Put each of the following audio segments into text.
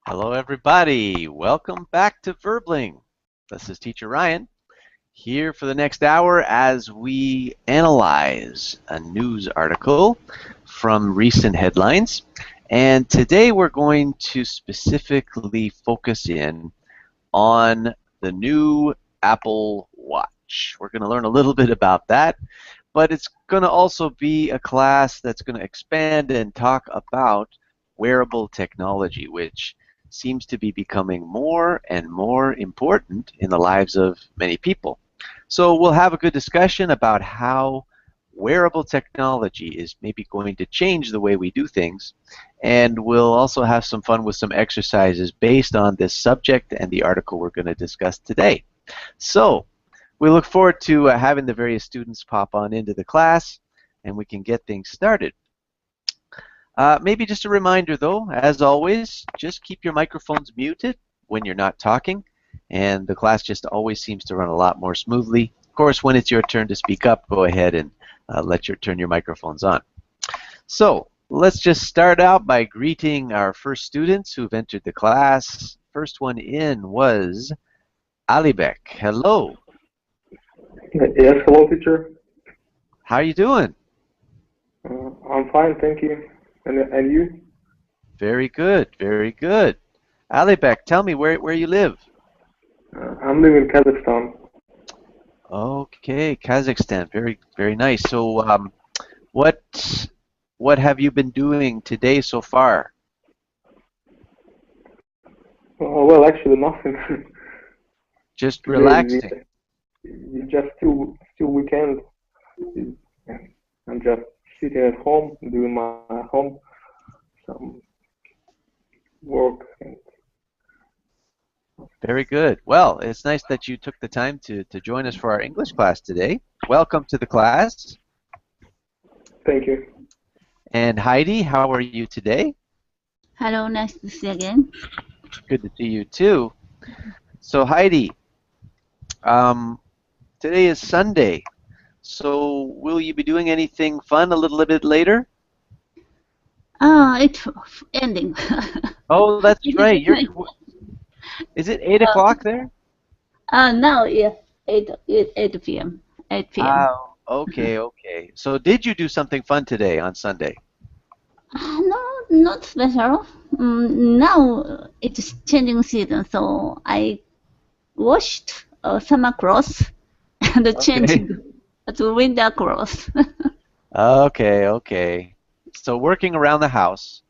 Hello, everybody. Welcome back to Verbling. This is Teacher Ryan here for the next hour as we analyze a news article from recent headlines. And today we're going to specifically focus in on the new Apple Watch. We're going to learn a little bit about that, but it's going to also be a class that's going to expand and talk about wearable technology, which seems to be becoming more and more important in the lives of many people. So we'll have a good discussion about how wearable technology is maybe going to change the way we do things, and we'll also have some fun with some exercises based on this subject and the article we're going to discuss today. So we look forward to having the various students pop on into the class, and we can get things started. Maybe just a reminder, though, as always, just keep your microphones muted when you're not talking, and the class just always seems to run a lot more smoothly. Of course, when it's your turn to speak up, go ahead and turn your microphones on. So let's just start out by greeting our first students who've entered the class. First one in was Alibek. Hello. Yes, hello, teacher. How are you doing? I'm fine, thank you. And you? Very good, very good. Alibek, tell me where you live. I'm living in Kazakhstan. Okay, Kazakhstan. Very, very nice. So, what have you been doing today so far? Well, actually, nothing. Just Today relaxing. we just still weekend. I'm just sitting at home doing my home some work. Very good. Well, it's nice that you took the time to join us for our English class today. Welcome to the class. Thank you. And Heidi, how are you today? Hello, nice to see you again. Good to see you too. So Heidi, today is Sunday. So will you be doing anything fun a little bit later? It's ending. Oh, that's right. Is it 8 o'clock there? Now it's 8 p.m. 8 p.m. Oh, okay, okay. So did you do something fun today on Sunday? No, not special. Now it's changing season, so I washed summer clothes and changed to winter clothes. Okay, okay. So working around the house.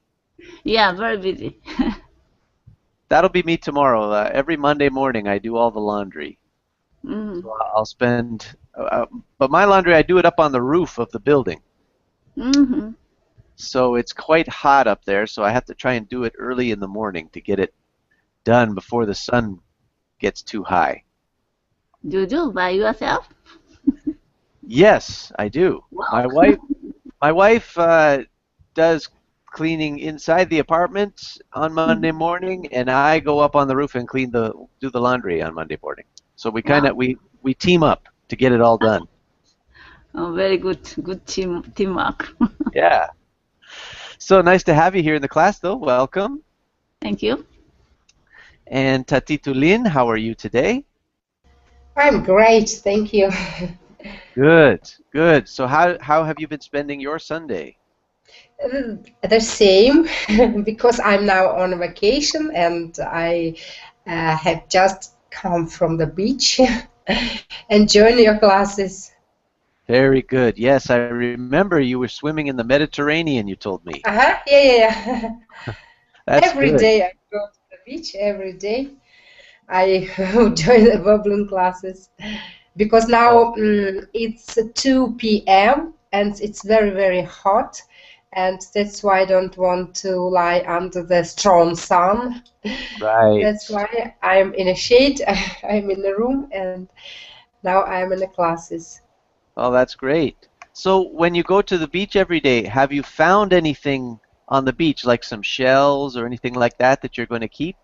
Yeah, very busy. That'll be me tomorrow. Every Monday morning I do all the laundry. So I'll spend, but my laundry I do it up on the roof of the building. So it's quite hot up there, so I have to try and do it early in the morning to get it done before the sun gets too high. Do you do by yourself? Yes, I do. Wow. My wife does cleaning inside the apartment on Monday morning, and I go up on the roof and do the laundry on Monday morning. So we kind of we team up to get it all done. Oh, very good teamwork. Yeah. So nice to have you here in the class, though. Welcome. Thank you. And Tatitulin, how are you today? I'm great, thank you. Good, good. So how have you been spending your Sunday? The same, because I'm now on vacation and I have just come from the beach and join your classes. Very good. Yes, I remember you were swimming in the Mediterranean, you told me. Yeah. That's Every good. day I go to the beach, every day I join the bubbling classes. Because now it's 2 p.m. and it's very, very hot. And that's why I don't want to lie under the strong sun. Right. That's why I'm in a shade, I'm in the room, and now I'm in the classes. Oh, that's great. So when you go to the beach every day, have you found anything on the beach, like some shells or anything like that you're going to keep?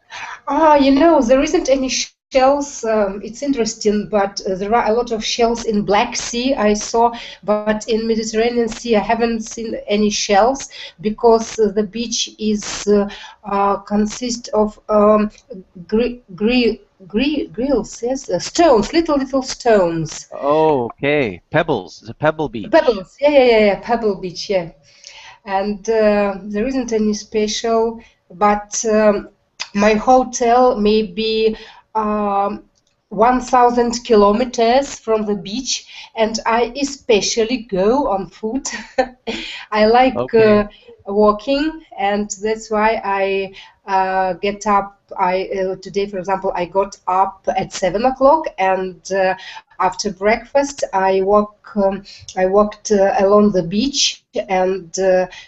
Oh, there isn't any shells. It's interesting, but there are a lot of shells in Black Sea I saw, but in Mediterranean Sea I haven't seen any shells because the beach is consists of grills, yes, stones, little stones. Oh, okay. Pebbles. It's a pebble beach. Pebbles, yeah, Pebble Beach, yeah. And there isn't any special, but my hotel may be 1,000 kilometers from the beach, and I especially go on foot. I like Okay. walking, and that's why I get up. Today, for example, I got up at 7 o'clock, and after breakfast, I walked along the beach and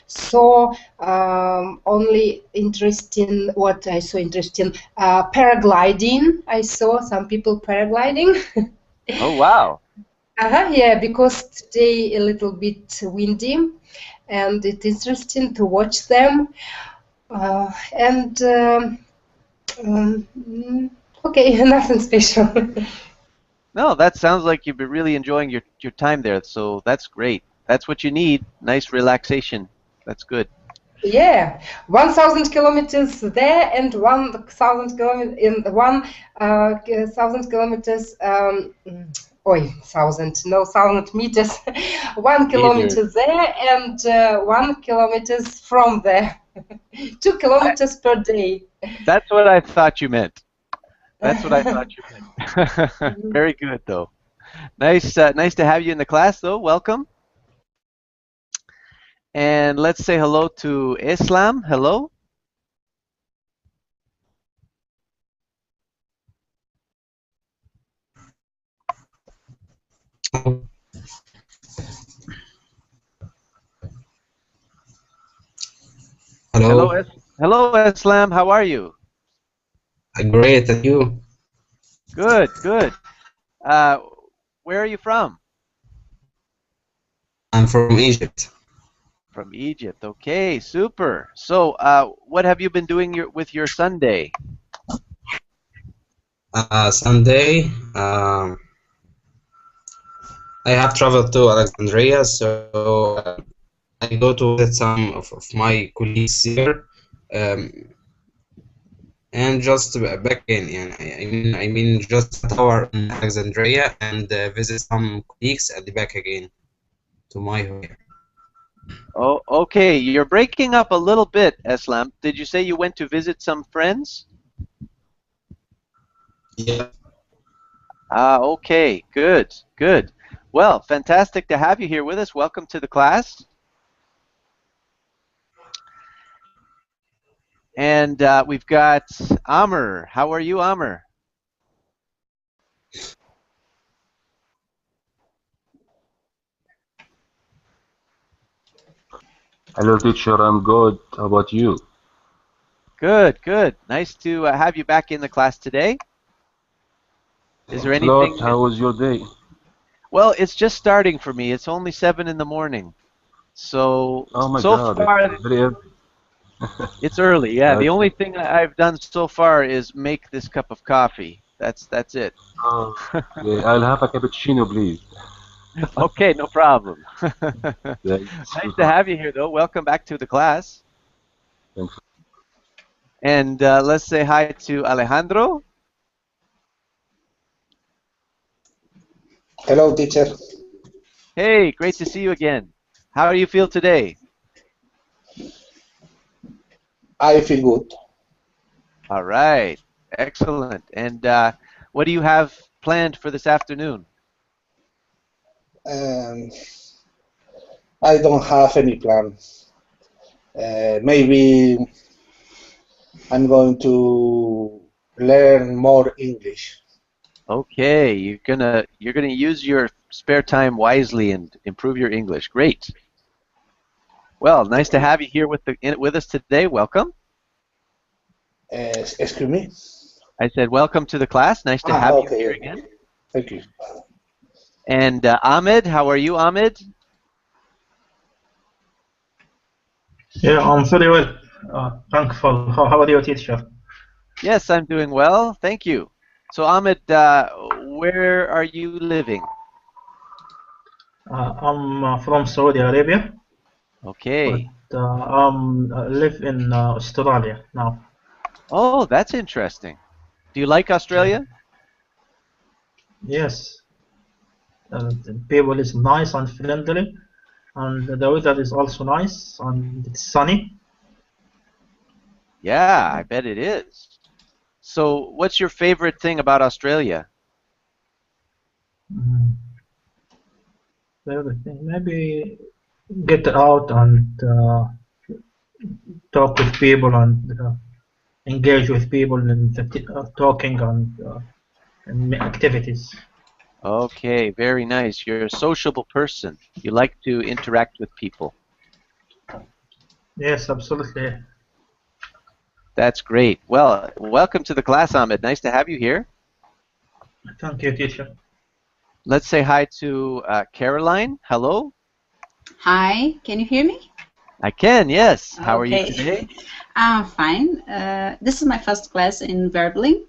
saw only interesting. What I saw interesting, paragliding. I saw some people paragliding. Oh, wow. Yeah, because today a little bit windy, and it's interesting to watch them. And okay, nothing special. No, that sounds like you've been really enjoying your time there. So that's great. That's what you need. Nice relaxation. That's good. Yeah, 1,000 kilometers there and 1,000 kilometers in 1,000 kilometers. No, 1,000 meters. 1 kilometer Meters. there and 1 kilometers from there. 2 kilometers per day. That's what I thought you meant. That's what I thought you meant. Very good, though. Nice, nice to have you in the class, though. Welcome. And let's say hello to Islam. Hello. Hello. Hello, Islam. How are you? Great, and you? Good, good. Where are you from? I'm from Egypt. From Egypt. Okay, super. So, what have you been doing with your Sunday? Sunday, I have traveled to Alexandria, so I go to visit some of my colleagues here, and just back in. And I mean, just an hour in Alexandria and visit some colleagues and back again to my home. Oh, okay. You're breaking up a little bit, Islam. Did you say you went to visit some friends? Yeah. Okay. Good, good. Well, fantastic to have you here with us. Welcome to the class. And we've got Amr. How are you, Amr? Hello, teacher. I'm good. How about you? Good, good. Nice to have you back in the class today. Is there Thanks a anything? lot. How was your day? Well, it's just starting for me. It's only 7 in the morning. So, Oh my so God, far, it's very early. it's early. Yeah, the Okay. only thing I've done so far is make this cup of coffee. That's it. Okay, I'll have a cappuccino, please. Okay, no problem. Thanks. Nice to have you here, though. Welcome back to the class. Thanks. And let's say hi to Alejandro. Hello, teacher. Hey, great to see you again. How do you feel today? I feel good. All right, excellent. And what do you have planned for this afternoon? Um, I don't have any plan. Maybe I'm going to learn more English. Okay, you're gonna use your spare time wisely and improve your English. Great. Well, nice to have you here with us today. Welcome. Excuse me? I said welcome to the class. Nice to have you Okay. here again. Thank you. And Ahmed, how are you, Ahmed? Yeah, I'm very well. Thankful. How are you, teacher? Yes, I'm doing well. Thank you. So Ahmed, where are you living? I'm from Saudi Arabia, Okay. but I live in Australia now. Oh, that's interesting. Do you like Australia? Yes, the people is nice and friendly, and the weather is also nice and it's sunny. Yeah, I bet it is. So, what's your favorite thing about Australia? Mm, everything. Maybe get out and talk with people and engage with people in talking and activities. Okay, very nice. You're a sociable person. You like to interact with people. Yes, absolutely. That's great. Well, welcome to the class, Ahmed. Nice to have you here. Thank you, teacher. Let's say hi to Caroline. Hello. Hi, can you hear me? I can, yes. How are you Okay. today? I'm fine. This is my first class in Verbling,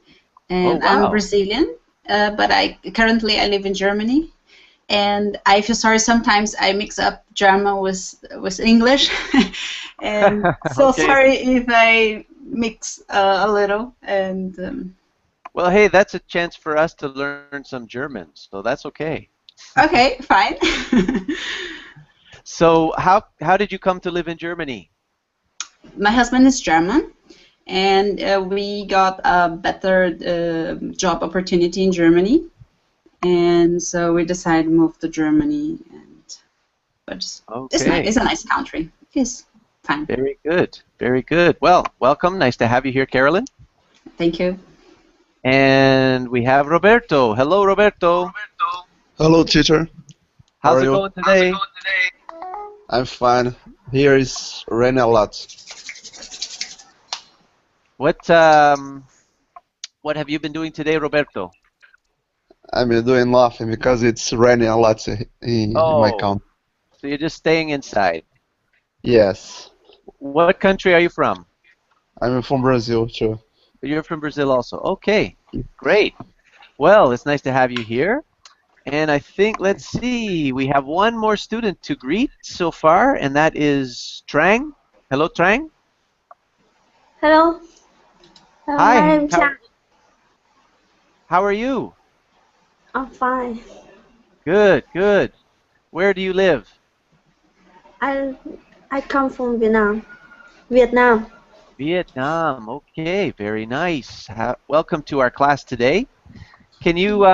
and Oh, wow. I'm Brazilian, but currently I live in Germany. And I feel sorry sometimes I mix up German with English, and so Okay. sorry if I mix a little. And Well, hey, that's a chance for us to learn some German, so that's okay. okay, fine. So, how did you come to live in Germany? My husband is German, and we got a better job opportunity in Germany, and so we decided to move to Germany. But it's nice. Okay. It's a nice country. It's fine. Very good. Very good. Well, welcome. Nice to have you here, Carolyn. Thank you. And we have Roberto. Hello, Roberto. Hello, teacher. How How's are it you? going today? I'm fine. Here is raining a lot. What what have you been doing today, Roberto? I'm doing nothing because it's raining a lot in my Oh, country. so you're just staying inside. Yes, What country are you from? I'm from Brazil too. You're from Brazil also. Okay, great. Well, it's nice to have you here. And I think, let's see, we have one more student to greet so far, and that is Trang. Hello, Trang. Hello. Hi. My name is Chang. How are you? I'm fine. Good, good. Where do you live? I I come from Vietnam. Vietnam. Vietnam. Okay, very nice. Welcome to our class today. Can you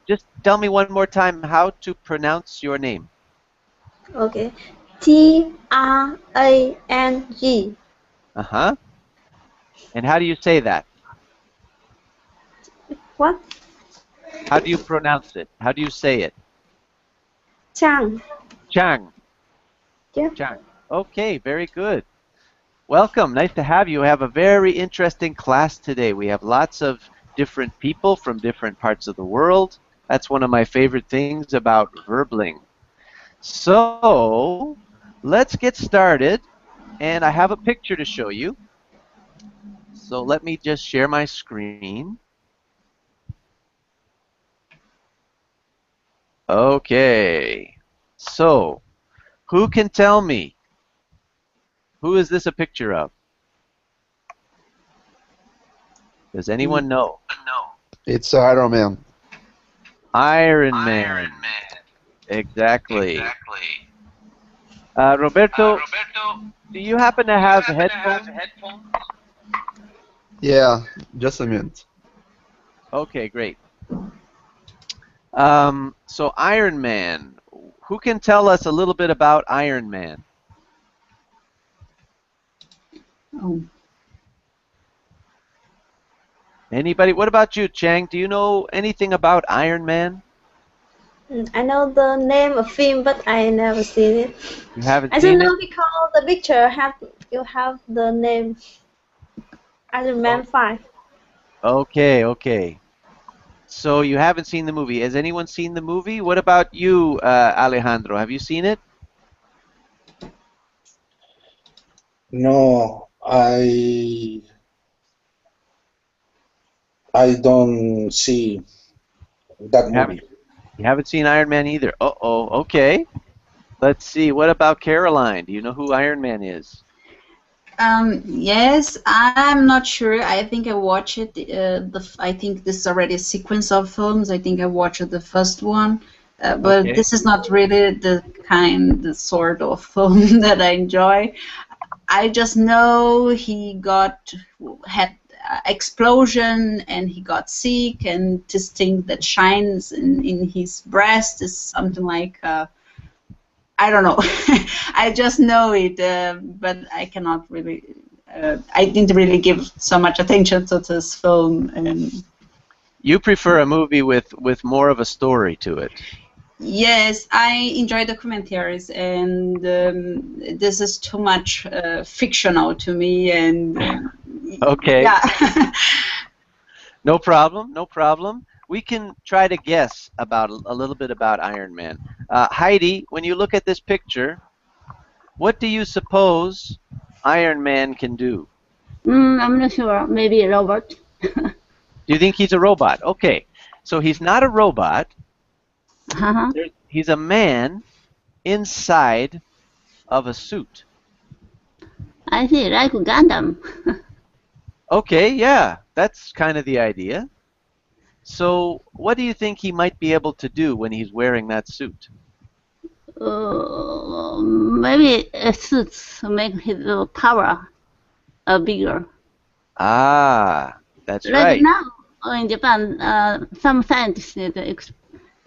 just tell me one more time how to pronounce your name? Okay. Trang. Uh-huh. And how do you say that? What? How do you pronounce it? How do you say it? Chang. Chang. Yeah. Chang. Okay, very good. Welcome. Nice to have you. We have a very interesting class today. We have lots of different people from different parts of the world. That's one of my favorite things about Verbling. So, let's get started. And I have a picture to show you. So let me just share my screen. Okay. So, who can tell me? Who is this a picture of? Does anyone know? It's Iron Man. Iron Man. Exactly. Roberto, do you happen to have headphones? Yeah, just a minute. Okay, great. So Iron Man. Who can tell us a little bit about Iron Man? Oh. Anybody? What about you, Chang? Do you know anything about Iron Man? I know the name of film, but I never seen it. You haven't I seen don't know it? because the picture have the name Iron Man 5. Okay, okay. So you haven't seen the movie. Has anyone seen the movie? What about you, Alejandro? Have you seen it? No, I don't see that movie. You haven't seen Iron Man either. Uh-oh, okay. Let's see, what about Caroline? Do you know who Iron Man is? Yes, I'm not sure. I think I watched it. I think this is already a sequence of films. I think I watched the first one, but Okay. this is not really the sort of film that I enjoy. I just know he had explosion and he got sick, and this thing that shines in his breast is something like. I don't know. I just know it, but I cannot really. I didn't really give so much attention to this film. You prefer a movie with more of a story to it. Yes, I enjoy documentaries, and this is too much fictional to me. And Okay. yeah. No problem. No problem. We can try to guess about a little bit about Iron Man. Heidi, when you look at this picture, what do you suppose Iron Man can do? I'm not sure. Maybe a robot. Do you think he's a robot? Okay. So he's not a robot. He's a man inside of a suit. I see, like Gundam. Okay, yeah. That's kind of the idea. So, what do you think he might be able to do when he's wearing that suit? Maybe suits make his power bigger. Ah, that's Like right. now in Japan, some scientists did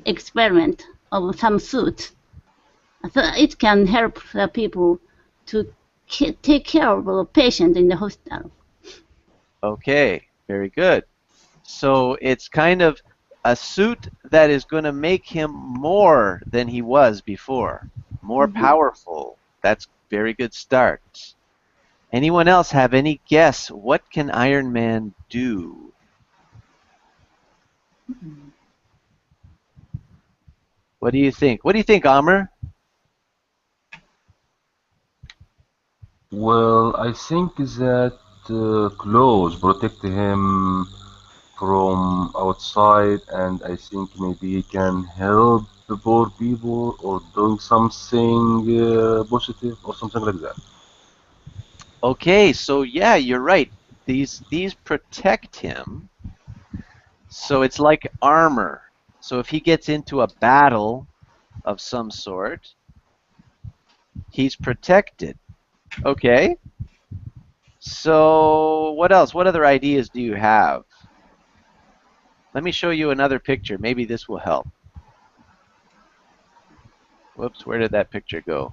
experiment of some suit. So it can help the people to take care of a patient in the hospital. Okay, very good. So it's kind of a suit that is going to make him more than he was before, more powerful. That's very good start. Anyone else have any guess? What can Iron Man do? What do you think? What do you think, Amr? Well, I think that clothes protect him from outside, and I think maybe he can help the poor people or doing something positive or something like that. Okay, so yeah, you're right. These protect him. So it's like armor. So if he gets into a battle of some sort, he's protected. Okay. So what else? What other ideas do you have? Let me show you another picture. Maybe this will help. Whoops, where did that picture go?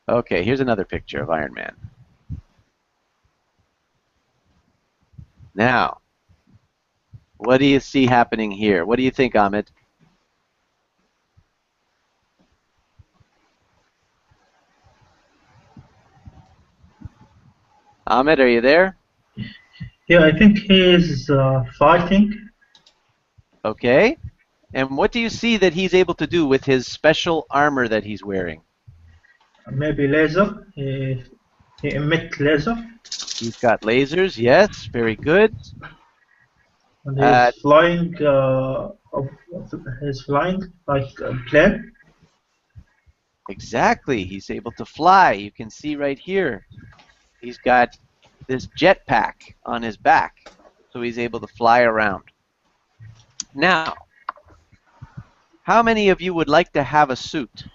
Okay, here's another picture of Iron Man. Now, what do you see happening here? What do you think, Ahmed? Ahmed, are you there? Yeah, I think he is fighting. Okay. And what do you see that he's able to do with his special armor that he's wearing? Maybe laser. He emits laser. He's got lasers, yes, very good. And he's flying. He's flying like a plane. Exactly, he's able to fly. You can see right here. He's got this jetpack on his back, so he's able to fly around. Now, how many of you would like to have a suit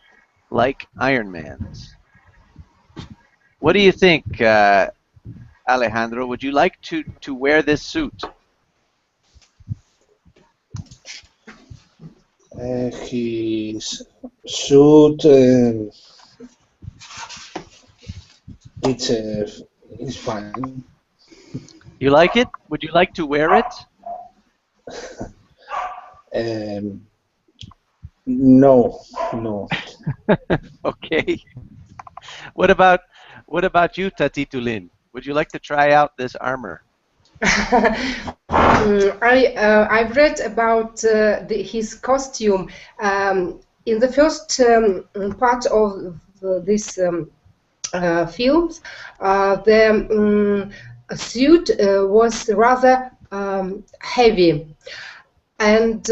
like Iron Man's? What do you think, Alejandro? Would you like to wear this suit? His suit, it's fine. You like it? Would you like to wear it? No. Okay. What about you, Tatitulin? Would you like to try out this armor? I've read about his costume. In the first part of these films, the suit was rather heavy, and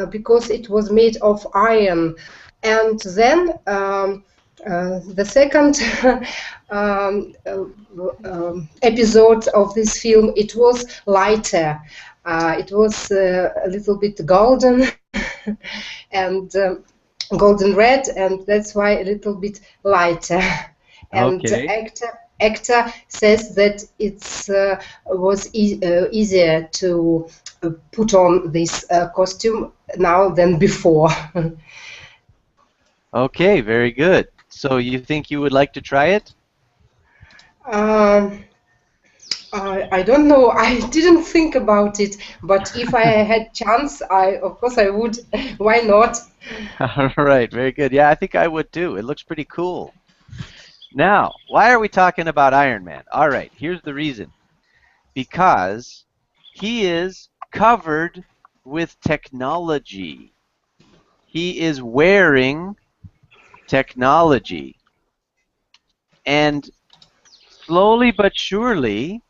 because it was made of iron. And then the second episode of this film, it was lighter. It was a little bit golden and golden red, and that's why a little bit lighter. And Okay. actor says that it's was easier to put on this costume now than before. Okay, very good. So you think you would like to try it? I don't know. I didn't think about it, but if I had chance, of course I would. Why not? All right, very good. Yeah, I think I would too. It looks pretty cool. Now, why are we talking about Iron Man? All right, here's the reason. Because he is covered with technology. He is wearing technology. And slowly but surely,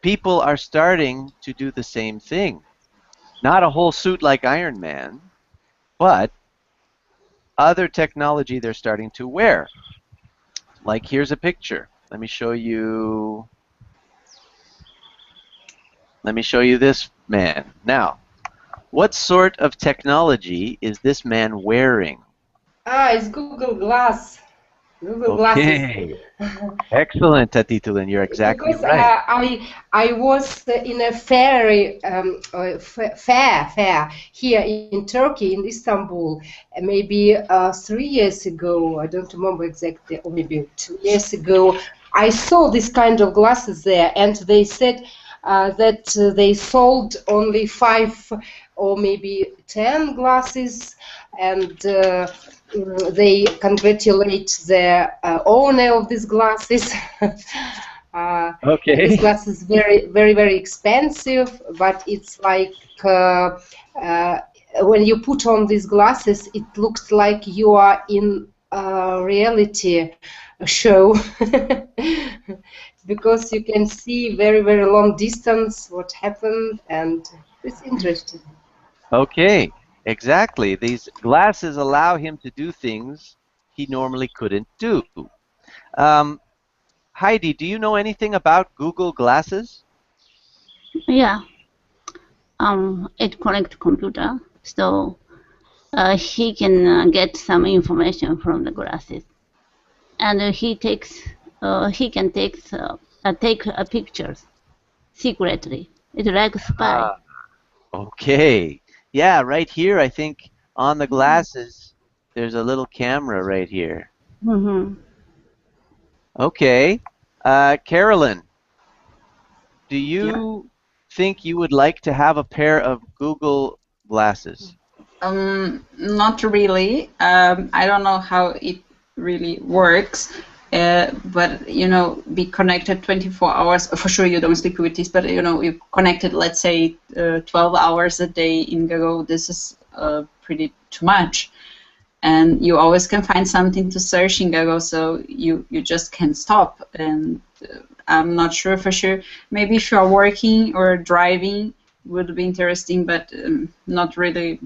people are starting to do the same thing. Not a whole suit like Iron Man, but other technology they're starting to wear. Like here's a picture. Let me show you this man. Now, what sort of technology is this man wearing? It's Google Glass. Google Glasses. Okay. Excellent, Tatitulin. You're exactly Because right. I was in a fair here in Turkey, in Istanbul, maybe 3 years ago. I don't remember exactly, or maybe 2 years ago. I saw this kind of glasses there, and they said that they sold only 5 or maybe 10 glasses, and they congratulate the owner of these glasses. Okay. This glass is very, very, very expensive, but it's like when you put on these glasses, it looks like you are in a reality show. Because you can see very, very long distance what happened, and it's interesting. Okay, exactly. These glasses allow him to do things he normally couldn't do. Heidi, do you know anything about Google Glasses? Yeah. It connect computer, so he can get some information from the glasses, and he can take pictures secretly. It's like a spy. Okay. Yeah, right here, I think on the glasses, there's a little camera right here. Mm-hmm. Okay. Carolyn, do you think you would like to have a pair of Google Glasses? Not really. I don't know how it really works. But you know, be connected 24 hours. For sure, you don't speak with this, but you know, you connected, let's say, 12 hours a day in Google. This is pretty too much, and you always can find something to search in Google, so you just can't stop. And I'm not sure for sure. Maybe if you are working or driving, would be interesting, but not really.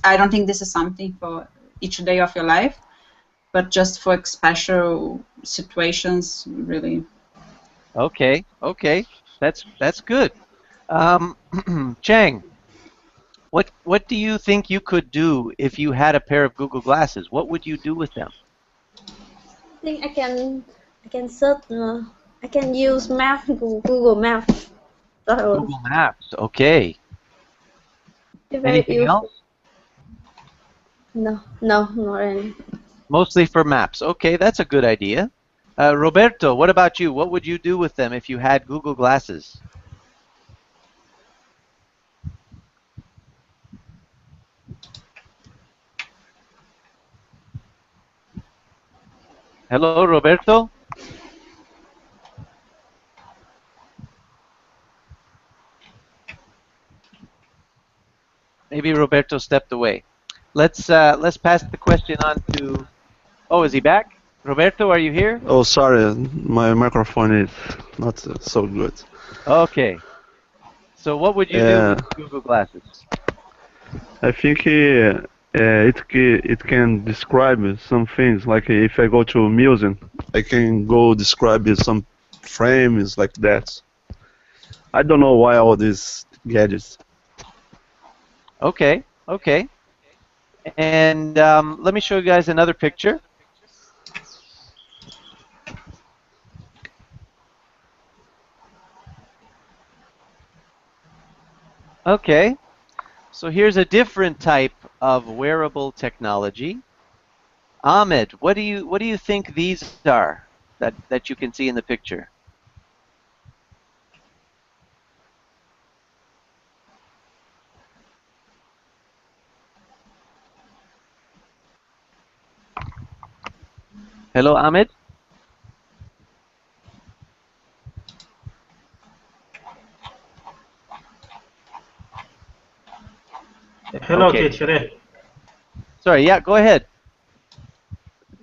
I don't think this is something for each day of your life, but just for special situations, really. Okay, okay, that's good. Chang, what do you think you could do if you had a pair of Google Glasses? What would you do with them? I think I can search. I can use map Google Maps. Google Maps. Okay. Anything else? No, not any. Mostly for maps. Okay, that's a good idea. Roberto, what about you? What would you do with them if you had Google Glasses? Hello, Roberto? Maybe Roberto stepped away. Let's pass the question on to. Oh, is he back? Roberto, are you here? Oh, sorry, my microphone is not so good. Okay. So what would you do with Google Glasses? I think it can describe some things. Like if I go to a museum, I can go describe some frames like that. I don't know why all these gadgets. Okay, okay. And let me show you guys another picture. Okay, so here's a different type of wearable technology. Ahmed, what do you think these are that you can see in the picture? Hello, Ahmed? Hello, Okay. teacher. Sorry, yeah, go ahead.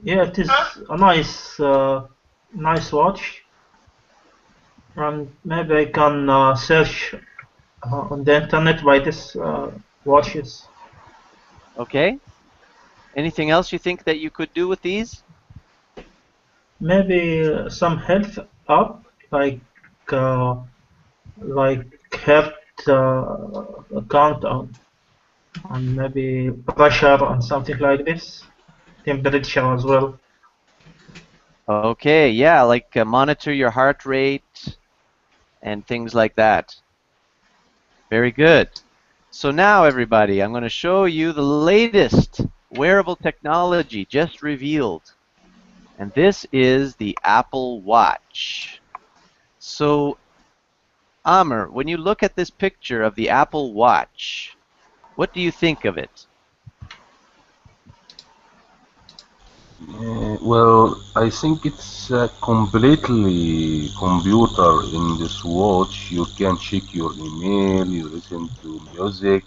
Yeah, it is a nice watch, and maybe I can search on the internet by this watches. Okay. Anything else you think that you could do with these? Maybe some health app like heart count and maybe pressure and something like this, temperature as well. Okay, yeah, like monitor your heart rate and things like that. Very good. So now, everybody, I'm going to show you the latest wearable technology just revealed. And this is the Apple Watch. So, Amr, when you look at this picture of the Apple Watch, what do you think of it? Well, I think it's completely computer in this watch. You can check your email, you listen to music,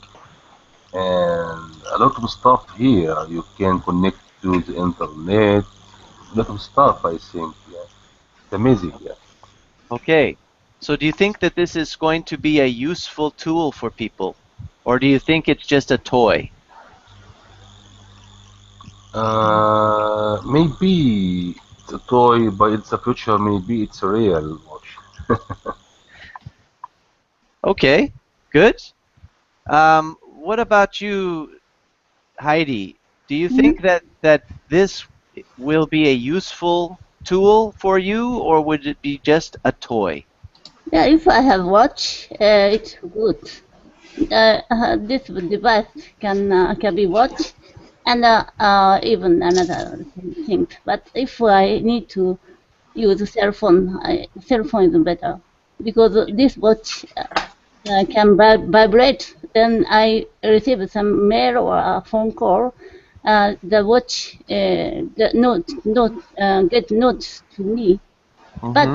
and a lot of stuff here. You can connect to the internet. A lot of stuff, I think. Yeah, it's amazing. Yeah. Okay, so do you think that this is going to be a useful tool for people? Or do you think it's just a toy? Maybe it's a toy, but it's a future. Maybe it's a real watch. Okay, good. What about you, Heidi? Do you think that this will be a useful tool for you, or would it be just a toy? Yeah, if I have watch, it's good. This device can be watched and even another thing. But if I need to use cell phone is better because this watch can vibrate. Then I receive some mail or a phone call. The watch get notes to me. But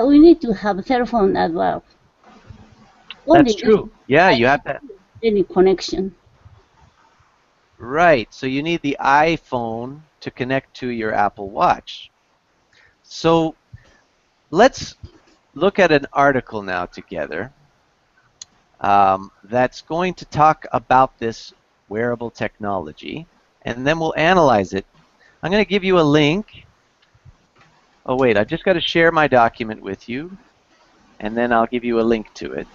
we need to have a cell phone as well. That's Only true. Yeah, you have to. any connection. Right. So you need the iPhone to connect to your Apple Watch. So let's look at an article now together that's going to talk about this wearable technology, and then we'll analyze it. I'm going to give you a link. Oh, wait, I've just got to share my document with you, and then I'll give you a link to it.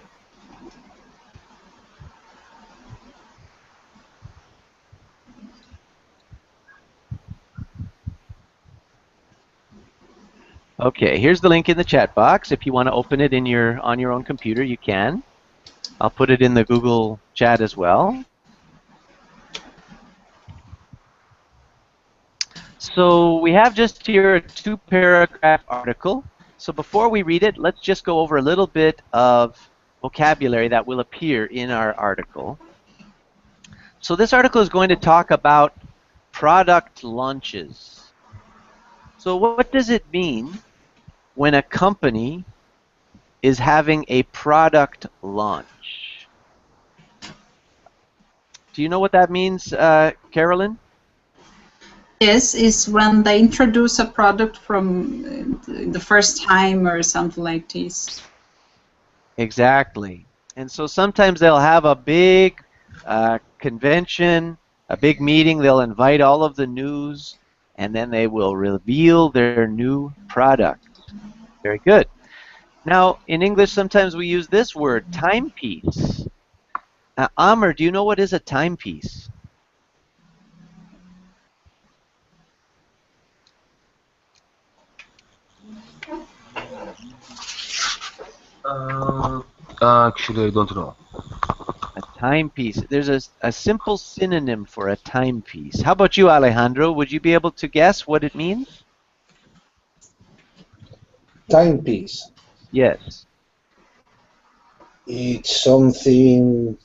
Okay, here's the link in the chat box. If you want to open it on your own computer, you can. I'll put it in the Google chat as well. So we have just here a 2-paragraph article. So before we read it, let's just go over a little bit of vocabulary that will appear in our article. So this article is going to talk about product launches. So what does it mean when a company is having a product launch? Do you know what that means, Carolyn? is when they introduce a product from the first time or something like this. Exactly. And so sometimes they'll have a big convention, a big meeting. They'll invite all of the news, and then they will reveal their new product. Very good. Now, in English, sometimes we use this word, timepiece. Amr, do you know what is a timepiece? Actually, I don't know. A timepiece. There's a simple synonym for a timepiece. How about you, Alejandro? Would you be able to guess what it means? Timepiece. Yes. It's something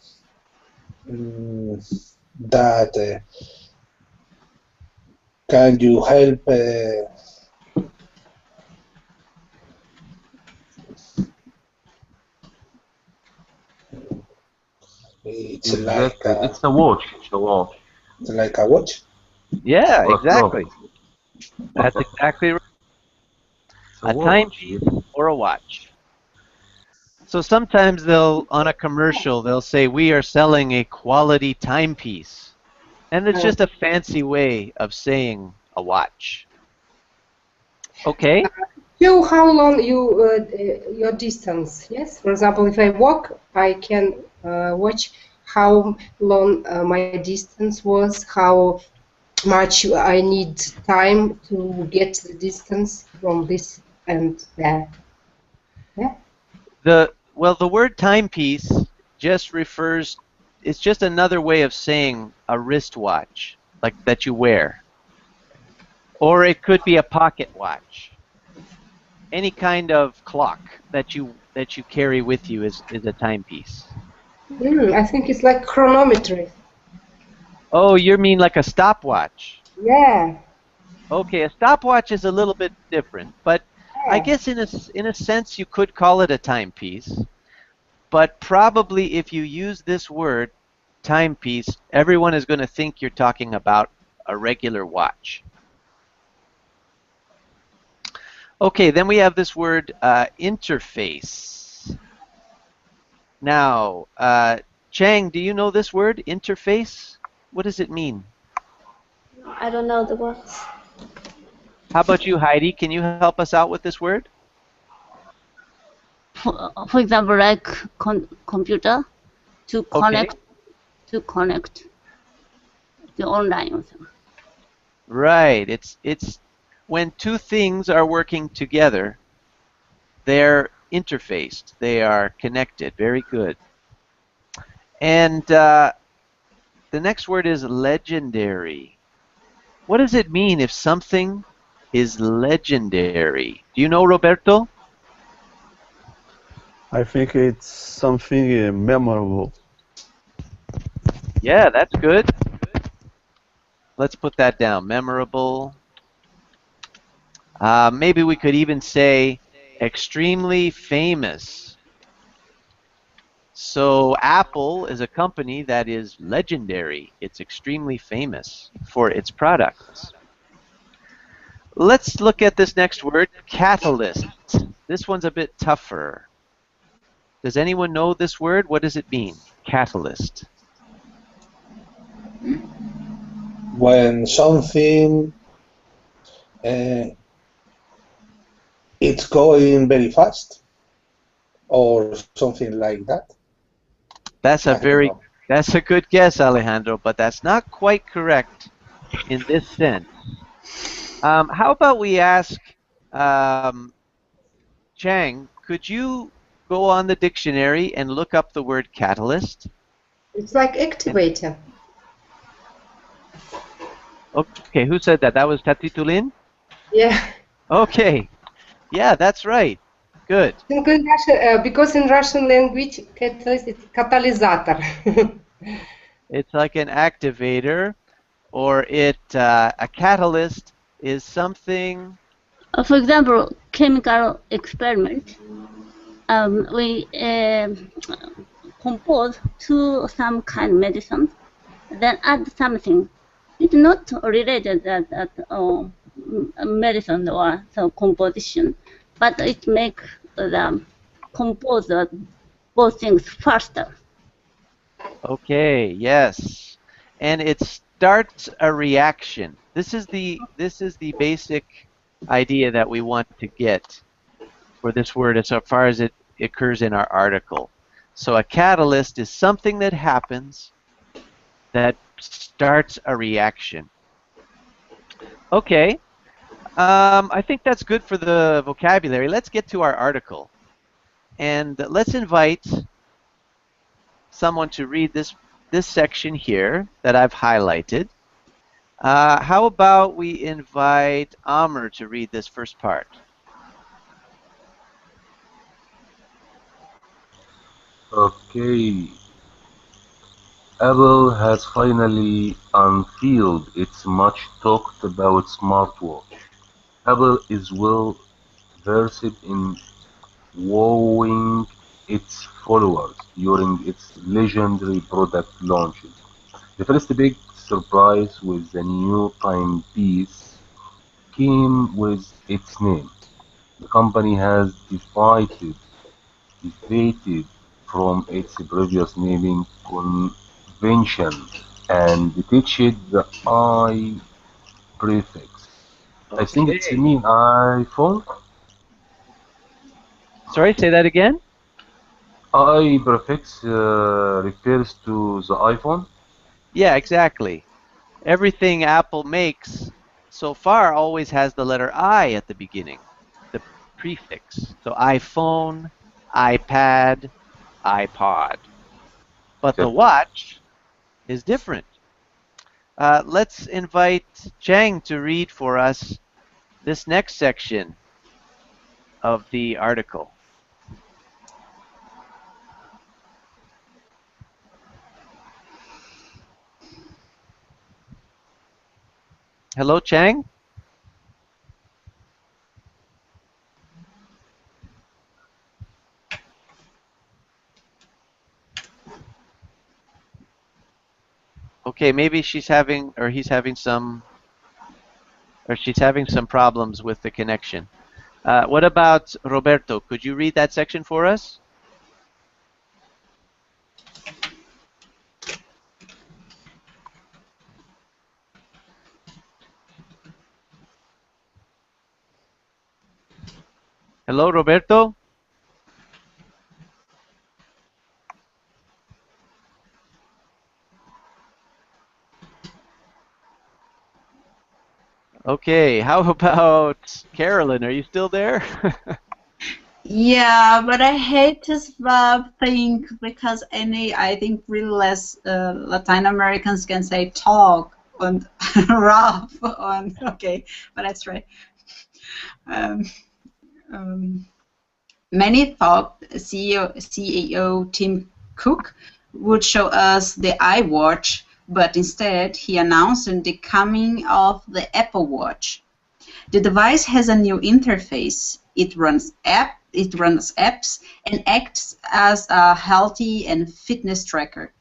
that can you help it's like It's a watch. It's a watch. like a watch. Yeah, Or a exactly. clock. That's exactly right. A timepiece or a watch. So sometimes they'll, on a commercial, they'll say, we are selling a quality timepiece. And it's just a fancy way of saying a watch. Okay? Show how long your distance. Yes. For example, if I walk, I can watch how long my distance was, how much I need time to get the distance from this and that. Yeah. The word timepiece just refers, it's just another way of saying a wristwatch, like that you wear. Or it could be a pocket watch. Any kind of clock that you carry with you is a timepiece. I think it's like chronometry. Oh, you mean like a stopwatch? Yeah. Okay, a stopwatch is a little bit different, but I guess in a sense you could call it a timepiece. But probably if you use this word, timepiece, everyone is going to think you're talking about a regular watch. Okay, then we have this word interface. Now, Chang, do you know this word, interface? What does it mean? I don't know the words. How about you, Heidi? Can you help us out with this word? For example, like computer to connect the online. Right. It's when two things are working together, they're interfaced. They are connected. Very good. And the next word is legendary. What does it mean if something is legendary? Do you know, Roberto? I think it's something memorable. Yeah, that's good. Let's put that down. Memorable. Maybe we could even say extremely famous. So Apple is a company that is legendary. It's extremely famous for its products. Let's look at this next word, catalyst. This one's a bit tougher. Does anyone know this word? What does it mean? Catalyst. When something it's going very fast or something like that. That's a good guess, Alejandro, but that's not quite correct in this sense. How about we ask Chang, could you go on the dictionary and look up the word catalyst? It's like activator. Okay, who said that? That was Tatitulin? Yeah. Okay. Yeah, that's right. Good. Because in Russian language, catalyst is catalysator. It's like an activator, or a catalyst is something. For example, chemical experiment. We compose to some kind of medicine, then add something It's not related that medicine or so composition, but it makes the compose both things faster. Okay, yes. And it starts a reaction. This is the basic idea that we want to get for this word as far as it occurs in our article. So a catalyst is something that happens that starts a reaction. Okay. I think that's good for the vocabulary. Let's get to our article. And let's invite someone to read this section here that I've highlighted. How about we invite Amr to read this first part? Okay. Apple has finally unveiled its much talked about smartwatch. Apple is well versed in wowing its followers during its legendary product launches. The first big surprise with the new timepiece came with its name. The company has deviated from its previous naming convention and ditched the I prefix. I think it's Okay. mean iPhone. Sorry, say that again? I prefix refers to the iPhone. Yeah, exactly. Everything Apple makes so far always has the letter I at the beginning, the prefix. So iPhone, iPad, iPod. But the watch is different. Let's invite Chang to read for us this next section of the article. Hello, Chang? Okay, maybe she's having, or he's having some, or she's having some problems with the connection. What about Roberto? Could you read that section for us? Hello, Roberto? Okay, how about Carolyn? Are you still there? Yeah, but I hate this verb thing because I think really less Latin Americans can say talk and rough on. Okay, but that's right. Many thought CEO Tim Cook would show us the iWatch, but instead he announced the coming of the Apple Watch. The device has a new interface. It runs apps and acts as a healthy and fitness tracker.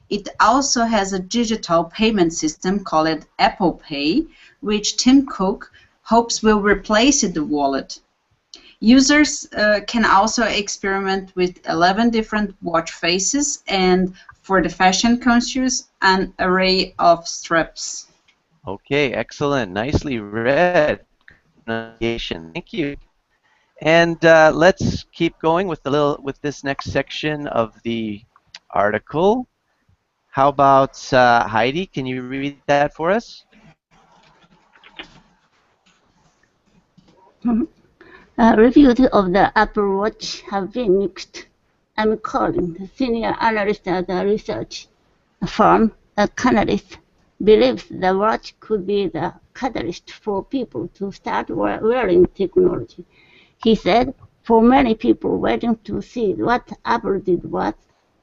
It also has a digital payment system called Apple Pay, which Tim Cook hopes will replace the wallet. Users can also experiment with 11 different watch faces and, for the fashion conscious, an array of straps. Okay, excellent. Nicely read. Pronunciation. Thank you. And let's keep going with this next section of the article. How about Heidi? Can you read that for us? Reviews of the Apple Watch have been mixed. I'm calling the senior analyst at the research firm, Canalys, believes the watch could be the catalyst for people to start wearing technology. He said, for many people waiting to see what Apple did was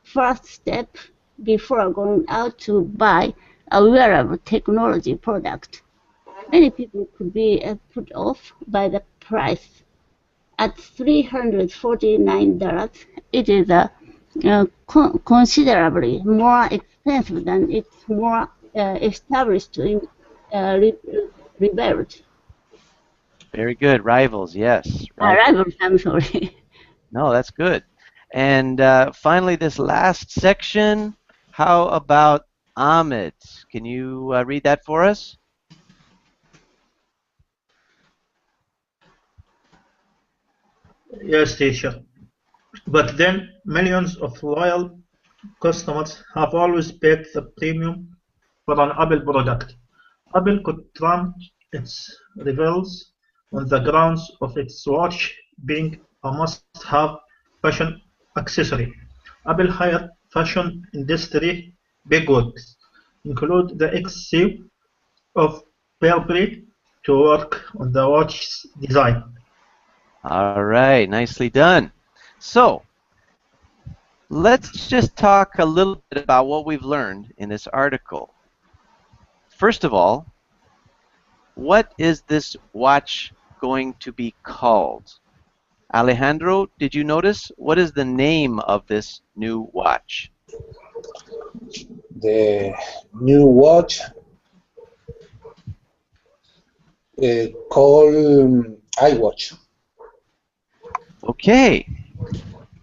first step before going out to buy a wearable technology product. Many people could be put off by the price. At $349, it is considerably more expensive than its more established in rebelled. Very good. Rivals, yes. Rivals, I'm sorry. No, that's good. And finally, this last section, how about Ahmed? Can you read that for us? Yes, teacher. But then millions of loyal customers have always paid the premium for an Apple product. Apple could trump its rivals on the grounds of its watch being a must-have fashion accessory. Apple hired fashion industry bigwigs, include the ex-CEO of Burberry, to work on the watch's design. All right, nicely done. So, let's just talk a little bit about what we've learned in this article. First of all, what is this watch going to be called? Alejandro, did you notice? What is the name of this new watch? The new watch called iWatch. Okay.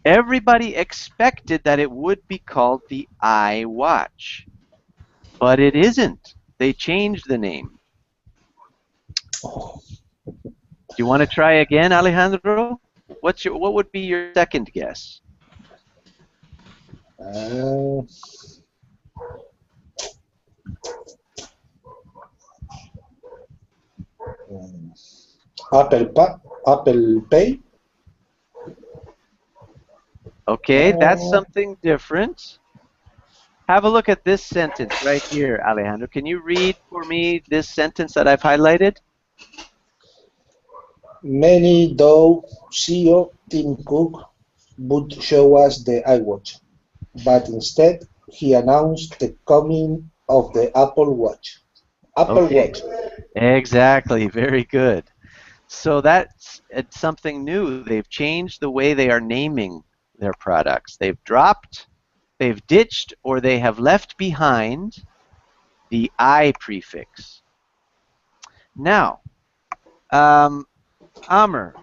Everybody expected that it would be called the iWatch, but it isn't. They changed the name. Do you want to try again, Alejandro? What would be your second guess? Apple Pay. Okay, that's something different. Have a look at this sentence right here, Alejandro. Can you read for me this sentence that I've highlighted? Many though CEO Tim Cook would show us the iWatch, but instead he announced the coming of the Apple Watch. Watch. Exactly, very good. So that's something new. They've changed the way they are naming their products. They've dropped, they've ditched, or they have left behind the I prefix. Now, Amr,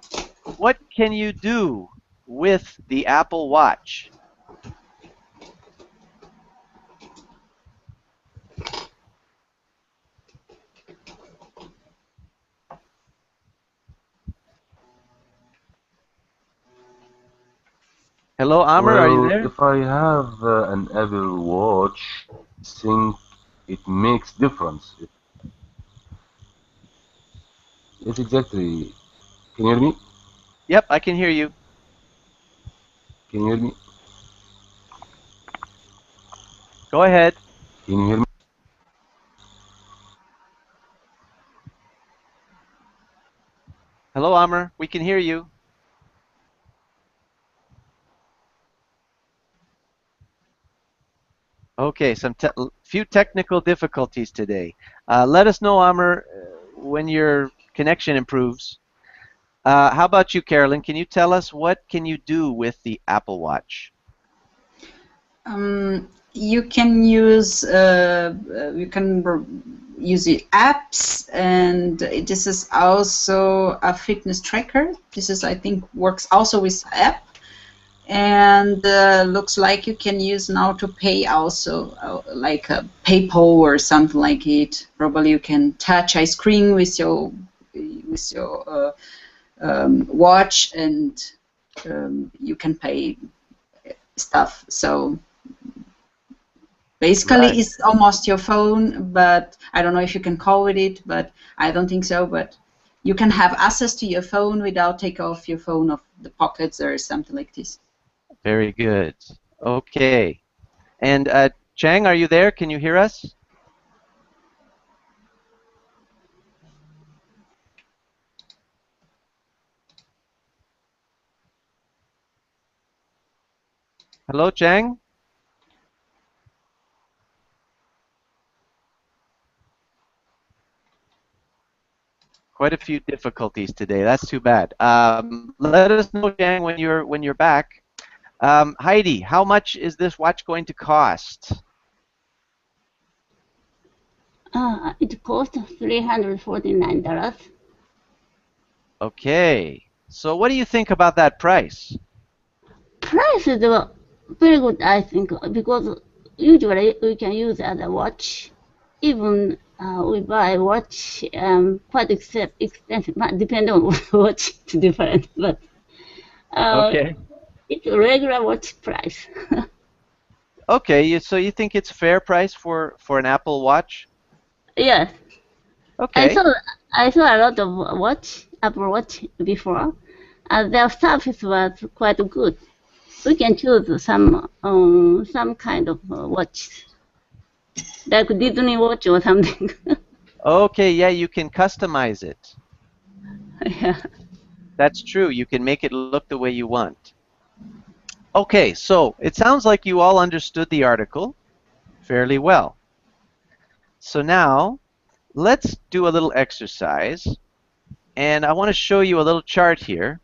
what can you do with the Apple Watch? Hello, Amr, are you there? If I have an Apple Watch, I think it makes difference. Yes, exactly. Can you hear me? Yep, I can hear you. Can you hear me? Go ahead. Can you hear me? Hello, Amr, we can hear you. Okay, few technical difficulties today. Let us know, Amr, when your connection improves. How about you, Carolyn? Can you tell us what can you do with the Apple Watch? You can use the apps, and this is also a fitness tracker. This is, I think, works also with app. And looks like you can use now to pay also, like a PayPal or something like it. Probably you can touch a screen with your watch, and you can pay stuff. So basically, it's almost your phone, but I don't know if you can call with it, but I don't think so. But you can have access to your phone without take off your phone off the pockets or something like this. Very good. Okay. And Chang, are you there? Can you hear us? Hello, Chang? Quite a few difficulties today. That's too bad. Let us know, Chang, when you're back. Heidi, how much is this watch going to cost? It cost $349. Okay. So what do you think about that price? Price is very good, I think, because usually we can use as a watch. Even we buy a watch quite expensive, but depending on what watch, it's different. But Okay. it's a regular watch price. Okay, so you think it's a fair price for an Apple Watch? Yes. Okay. I saw a lot of Apple Watch before. Their service was quite good. We can choose some kind of watch, like Disney watch or something. Okay, yeah, you can customize it. Yeah. That's true. You can make it look the way you want. Okay, so it sounds like you all understood the article fairly well. So now, let's do a little exercise. And I want to show you a little chart here.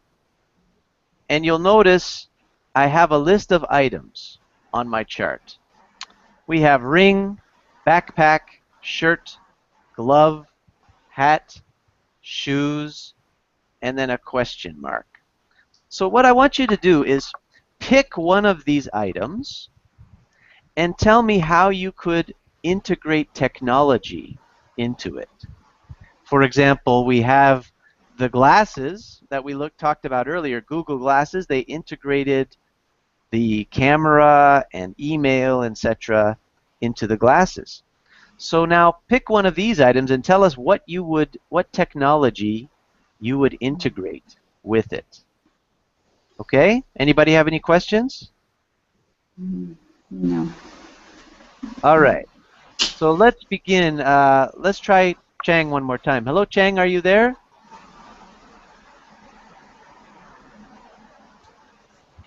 And you'll notice I have a list of items on my chart. We have ring, backpack, shirt, glove, hat, shoes, and then a question mark. So what I want you to do is pick one of these items and tell me how you could integrate technology into it. For example, we have the glasses that we talked about earlier, Google Glasses. They integrated the camera and email, etc., into the glasses. So now pick one of these items and tell us what technology you would integrate with it. Okay? Anybody have any questions? No. All right. So let's begin. Let's try Chang one more time. Hello, Chang, are you there?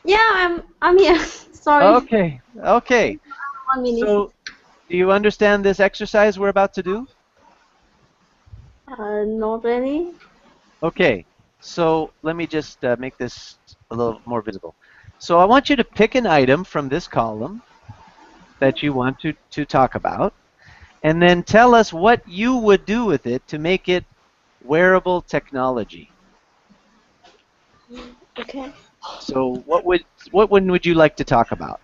Yeah, I'm here. Sorry. Okay. Okay. 1 minute. So, do you understand this exercise we're about to do? Not really. Okay. So let me just make this a little more visible. So I want you to pick an item from this column that you want to talk about, and then tell us what you would do with it to make it wearable technology. Okay. So what one would you like to talk about?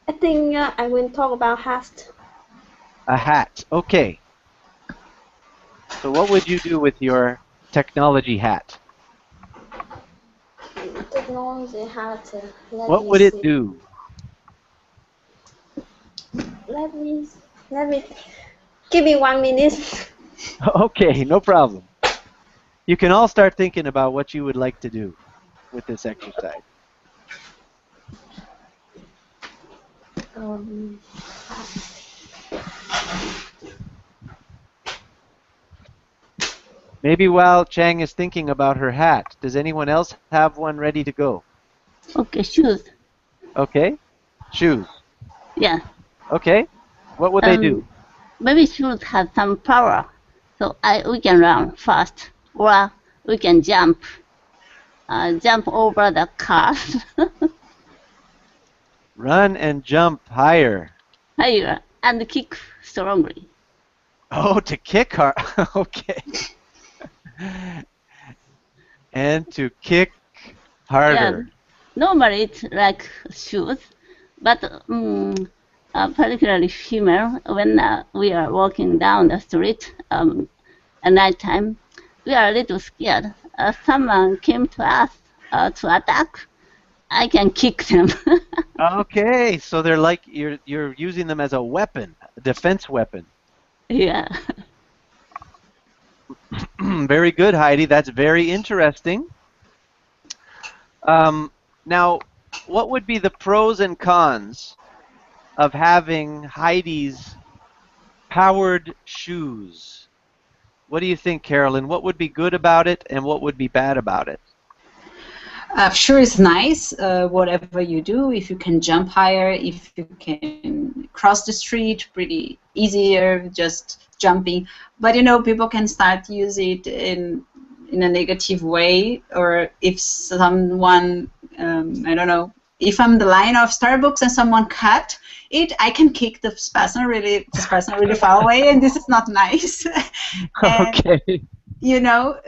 I think I will talk about hat. A hat. Okay. So what would you do with your technology hat? Technology hat. What would it do? Let me. Give me 1 minute. Okay, no problem. You can all start thinking about what you would like to do with this exercise. Maybe while Chang is thinking about her hat, does anyone else have one ready to go? Okay, shoes. Okay. Shoes. Yeah. Okay. What would they do? Maybe shoes have some power, so we can run fast, or we can jump over the car. Run and jump higher. Higher and kick strongly. Oh, to kick hard. Okay. And to kick harder. Yeah. Normally it's like shoes, but particularly female, when we are walking down the street at night time, we are a little scared. Someone came to us to attack. I can kick them. Okay, so they're like you're using them as a weapon, a defense weapon. Yeah. Very good, Heidi. That's very interesting. Now, what would be the pros and cons of having Heidi's powered shoes? What do you think, Carolyn? What would be good about it, and what would be bad about it? Sure, it's nice, whatever you do, if you can jump higher, if you can cross the street, pretty easier, just jumping. But, you know, people can start to use it in a negative way, or if someone, I don't know, if I'm the line of Starbucks and someone cut it, I can kick this person really far away, and this is not nice. And, Okay. you know,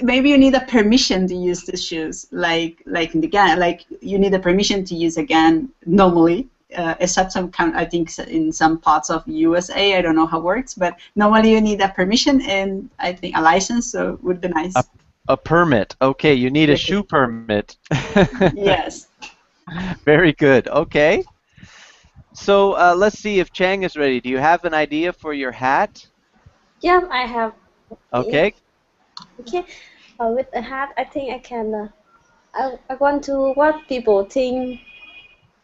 maybe you need a permission to use the shoes, like in the gun, like you need a permission to use a gun normally, except I think in some parts of USA, I don't know how it works, but normally you need a permission and I think a license, so it would be nice. A permit. Okay, you need a shoe permit. Yes. Very good. Okay. So let's see if Chang is ready. Do you have an idea for your hat? Yeah, I have. Okay. Okay. With a hat, I think I can. I want to what people think,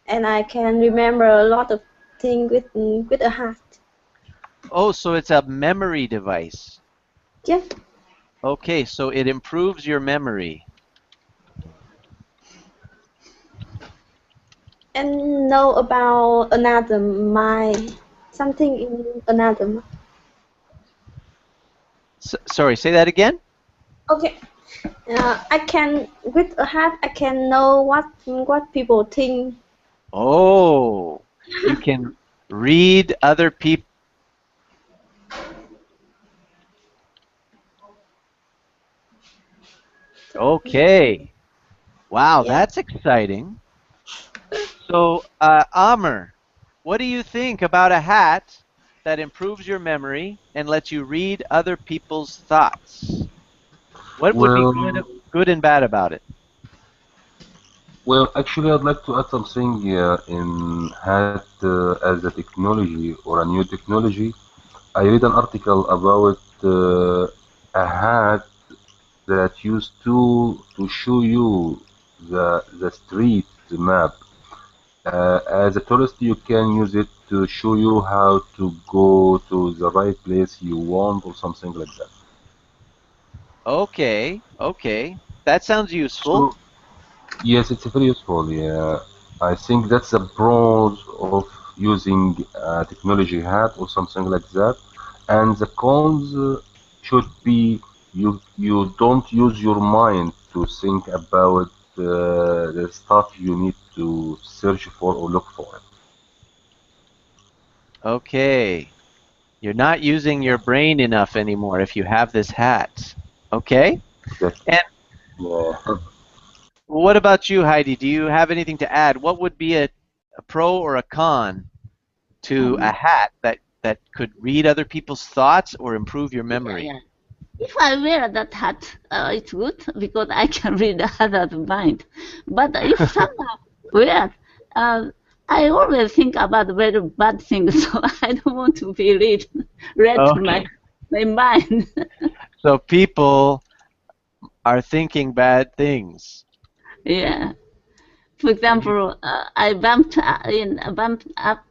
and I can remember a lot of things with a hat. Oh, so it's a memory device. Yeah. Okay, so it improves your memory. And know about anatomy, something in anatomy. Sorry, say that again? Okay. I can with a hat. I can know what people think. Oh, you can read other people. Okay. Wow, that's exciting. So, Amr, what do you think about a hat that improves your memory and lets you read other people's thoughts? What would be good and bad about it? Well, actually, I'd like to add something in hat as a technology or a new technology. I read an article about a hat that used to show you the street map. As a tourist, you can use it to show you how to go to the right place you want or something like that. Okay, okay. That sounds useful. So, yes, it's very useful. Yeah, I think that's the pros of using a technology hat or something like that. And the cons should be you don't use your mind to think about the stuff you need to search for or look for. Okay. You're not using your brain enough anymore if you have this hat. Okay? And what about you, Heidi? Do you have anything to add? What would be a pro or a con to a hat that could read other people's thoughts or improve your memory? Yeah. If I wear that hat, it's good because I can read other mind. But if someone wear, I always think about very bad things, so I don't want to be read to my mind. So people are thinking bad things. Yeah. For example, I bumped up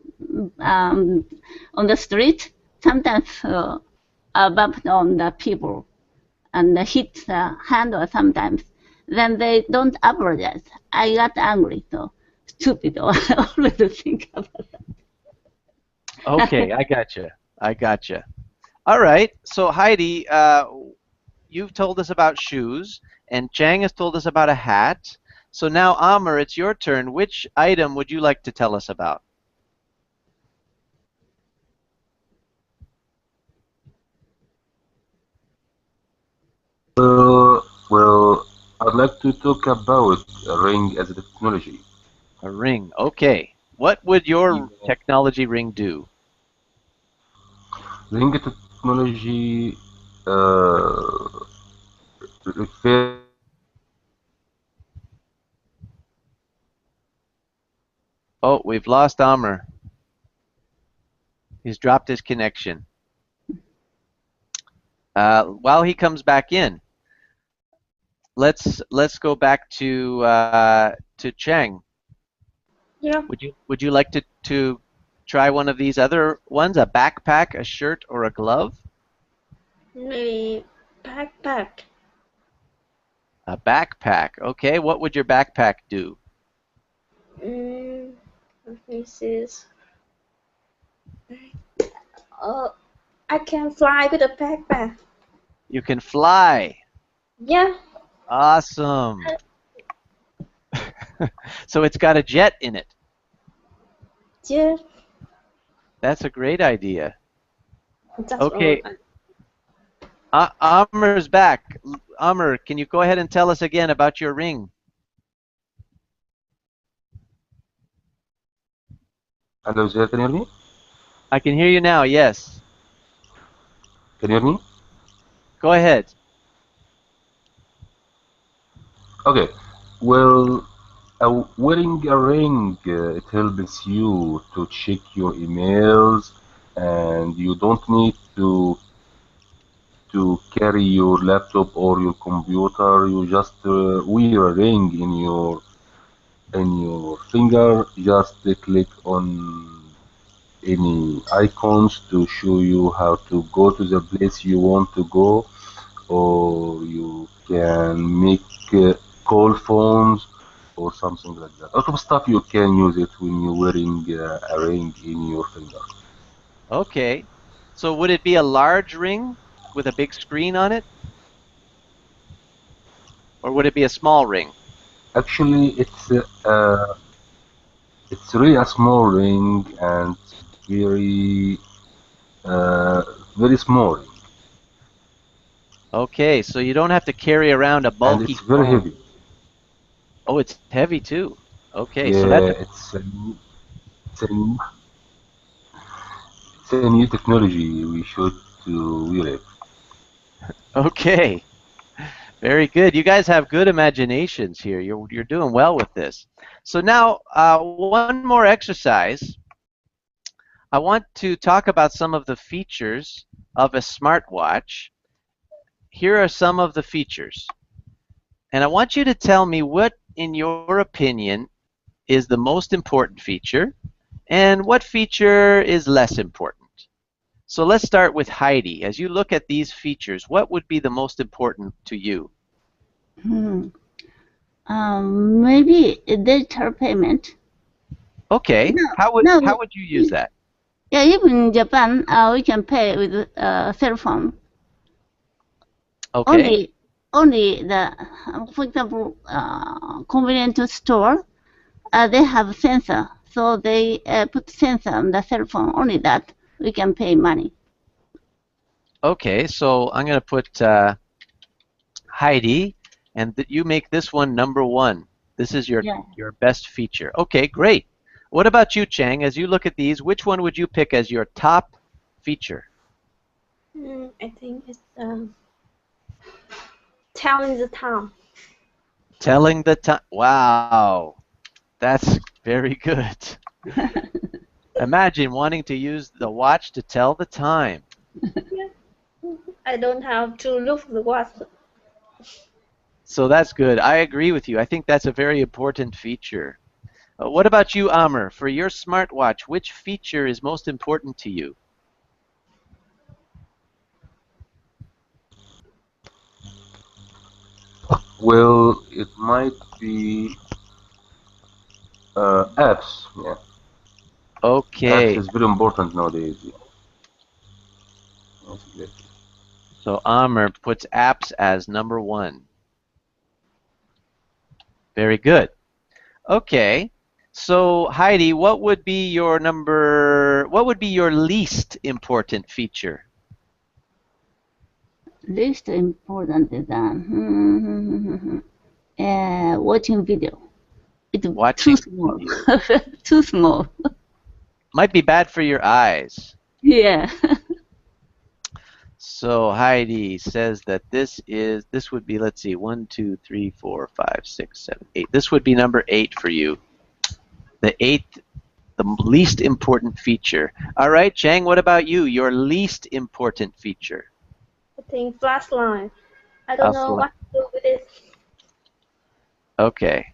on the street. Sometimes I bumped on the people and hit the handle sometimes. Then they don't apologize. I got angry, so stupid. I always think about that. Okay, I gotcha. I gotcha. All right. So Heidi, you've told us about shoes, and Chang has told us about a hat. So now, Amr, it's your turn. Which item would you like to tell us about? Well, I'd like to talk about a ring as a technology. A ring. Okay. What would your technology ring do? Ring technology refers. Oh, we've lost Amr. He's dropped his connection. While he comes back in, let's go back to Chang. Yeah. Would you like to try one of these other ones? A backpack, a shirt, or a glove? Maybe backpack. A backpack. Okay. What would your backpack do? This is. I can fly with a backpack. You can fly. Yeah. Awesome. So it's got a jet in it. Yeah, That's a great idea. that's Okay, all. Amar's back. Amar, can you go ahead and tell us again about your ring? Hello, sir, can you hear me? I can hear you now, yes. Can you hear me? Go ahead. Okay. Well, wearing a ring, it helps you to check your emails, and you don't need to carry your laptop or your computer. You just wear a ring in your finger. Just click on any icons to show you how to go to the place you want to go, or you can make call phones or something like that. A lot of stuff you can use it when you're wearing a ring in your finger. Okay. So would it be a large ring with a big screen on it? Or would it be a small ring? Actually, it's really a small ring and very very small ring, Okay, so you don't have to carry around a and bulky it's very phone. heavy. Oh, it's heavy too. Okay, so Yeah, that's it's a it's a new technology. We should wear it. okay. Very good. You guys have good imaginations here. You're doing well with this. So now, one more exercise. I want to talk about some of the features of a smartwatch. Here are some of the features. And I want you to tell me what, in your opinion, is the most important feature and what feature is less important. So let's start with Heidi. As you look at these features, what would be the most important to you? Maybe digital payment. Okay. No, How would you use that? Yeah, even in Japan, we can pay with cell phone. Okay. Only the, for example, convenience store, they have sensor, so they put sensor on the cell phone. Only that we can pay money. Okay, so I'm going to put Heidi, and you make this one number 1. This is your best feature. Okay, great. What about you, Chang? As you look at these, which one would you pick as your top feature? I think it's telling the time. Telling the time. Wow, that's very good. Imagine wanting to use the watch to tell the time. I don't have to look the watch. So that's good. I agree with you. I think that's a very important feature. What about you, Amr? For your smartwatch, which feature is most important to you? Well, it might be apps. Yeah. Okay. Apps is very important nowadays. Yeah. So Amr puts apps as number 1. Very good. Okay. So Heidi, what would be your least important feature? Least important is watching video. It's Watching too small. Too small. Might be bad for your eyes. Yeah. So Heidi says that this would be, let's see, 1, 2, 3, 4, 5, 6, 7, 8. This would be number 8 for you. The 8th, the least important feature. All right, Chang, what about you? Your least important feature? I think flashlight. I don't know what to do with it. Okay.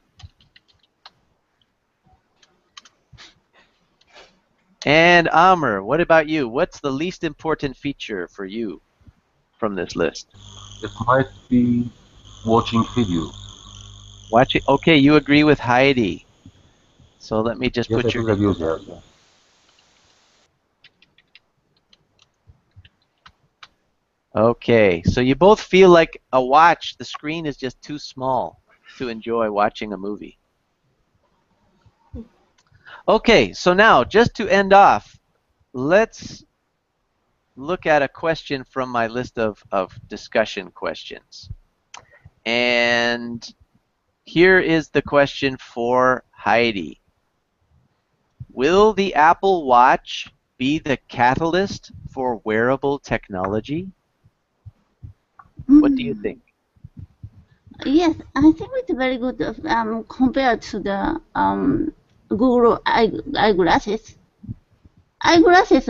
And Amr, what about you? What's the least important feature for you from this list? It might be watching video. Watching. Okay, you agree with Heidi. So let me just put your. Okay, so you both feel like a watch, the screen is just too small to enjoy watching a movie. Okay, so now just to end off, let's look at a question from my list of discussion questions. And here is the question for Heidi. Will the Apple Watch be the catalyst for wearable technology? What do you think? Yes, I think it's very good compared to the Google eyeglasses. Eyeglasses,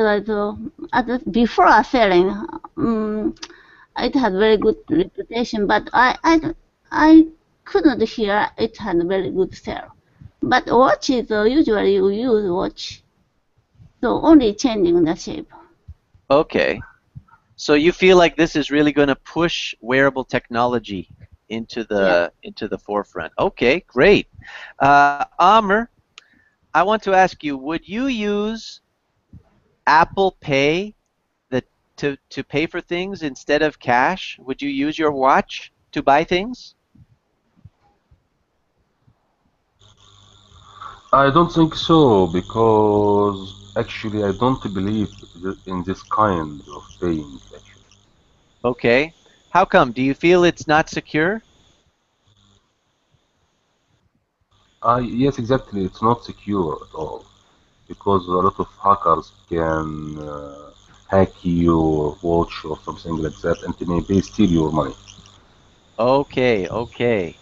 before selling, it had very good reputation, but I couldn't hear it had very good sale. But watches, usually you use watch, so only changing the shape. Okay. So you feel like this is really going to push wearable technology into the forefront. Okay, great. Amr, I want to ask you, would you use Apple Pay to pay for things instead of cash? Would you use your watch to buy things? I don't think so, because actually I don't believe in this kind of paying, actually. Okay. How come? Do you feel it's not secure? Yes, exactly. It's not secure at all, because a lot of hackers can hack your watch or something like that, and they may steal your money. Okay, okay.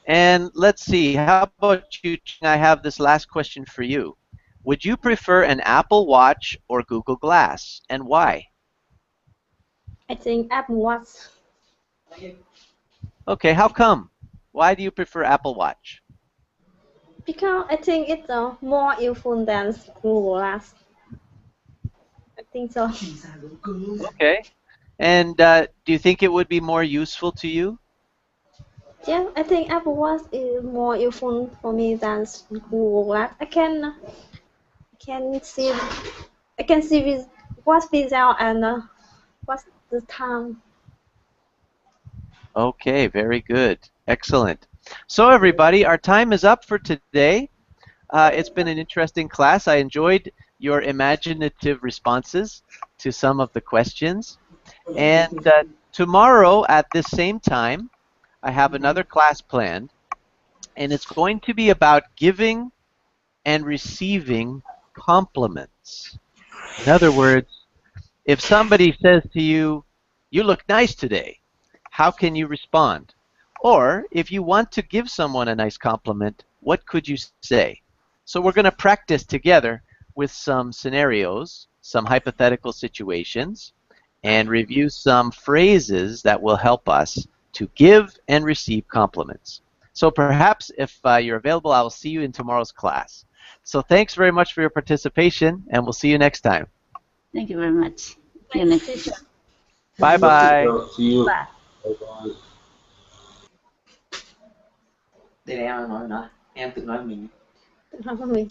And let's see, how about you, Ching? I have this last question for you. Would you prefer an Apple Watch or Google Glass, and why? I think Apple Watch. Okay, how come? Why do you prefer Apple Watch? Because I think it's more useful than Google Glass. I think so. Okay. And do you think it would be more useful to you? Yeah, I think Apple Watch is more useful for me than Google Glass. I can see with what's visual and what's the time. Okay, very good. Excellent. So everybody, our time is up for today. It's been an interesting class. I enjoyed your imaginative responses to some of the questions. And tomorrow at this same time, I have another class planned, and it's going to be about giving and receiving compliments. In other words, if somebody says to you, "You look nice today," how can you respond? Or if you want to give someone a nice compliment, what could you say? So we're going to practice together with some scenarios, some hypothetical situations, and review some phrases that will help us to give and receive compliments. So perhaps if you're available, I will see you in tomorrow's class. So thanks very much for your participation, and we'll see you next time. Thank you very much. See you next time. Bye-bye. See you. Bye. Bye-bye. Đây này em nói em tự nói mình. Tự nói của mình.